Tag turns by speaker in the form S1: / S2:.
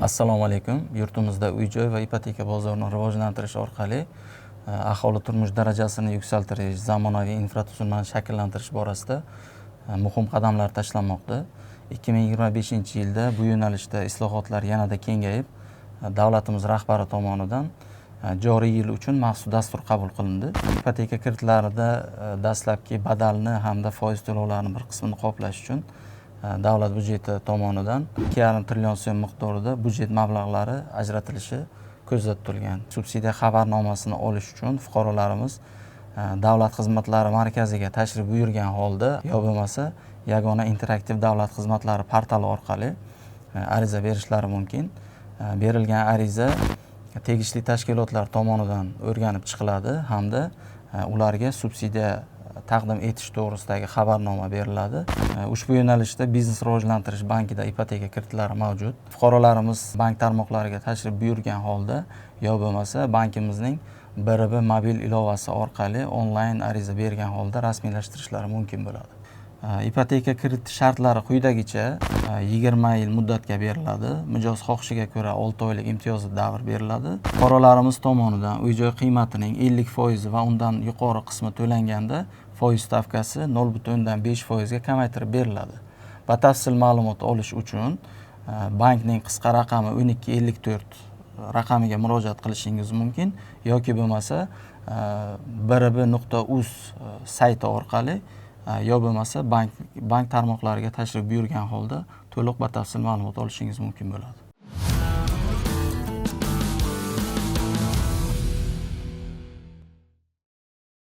S1: Assalomu alaykum. Yurtimizda uy-joy va ipoteka bozorini rivojlantirish orqali aholi turmush darajasini yuksaltirish, zamonaviy infratuzilmani shakllantirish borasida muhim qadamlar tashlanmoqda. 2025-yilda bu yo'nalishda islohotlar yanada kengayib, davlatimiz rahbari tomonidan joriy yil uchun maxsus dastur qabul qilindi. Ipoteka kreditlarida dastlabki badalni hamda foiz to'lovlarining bir qismini qoplash uchun davlat byudjeti tomonidan 2,5 trillion so'm miqdorida byudjet mablag'lari ajratilishi ko'zda tutilgan. Subsidiya xabarnomasini olish uchun fuqarolarimiz davlat xizmatlari markaziga tashrif buyurgan holda yo bo'lmasa yagona interaktiv davlat xizmatlari portali orqali ariza berishlari mumkin. Berilgan ariza tegishli tashkilotlar tomonidan o'rganib chiqiladi hamda ularga subsidiya taqdim etish to'g'risidagi xabarnoma beriladi. Ushbu yo'nalishda Biznes rivojlantirish bankida ipoteka kreditlari mavjud. Fuqarolarimiz bank tarmoqlariga tashrif buyurgan holda yo bo'lmasa bankimizning BRB mobil ilovasi orqali onlayn ariza bergan holda rasmiylashtirishlari mumkin bo'ladi. Ipoteka kredit shartlari quyidagicha 20 yil muddatga beriladi. Mijoz xohishiga ko'ra 6 oylik imtiyozli davr beriladi. Fuqarolarimiz tomonidan uy-joy qiymatining 50% va undan yuqori qismi to'langanda foiz stavkasi 0,5% ga kamaytirib beriladi. Batafsil ma'lumot olish uchun bankning qisqa raqami 1254 raqamiga murojaat qilishingiz mumkin yoki bo'lmasa brb.uz sayti orqali yo bo'lmasa bank tarmoqlariga tashrif buyurgan holda to'liq batafsil ma'lumot olishingiz mumkin bo'ladi.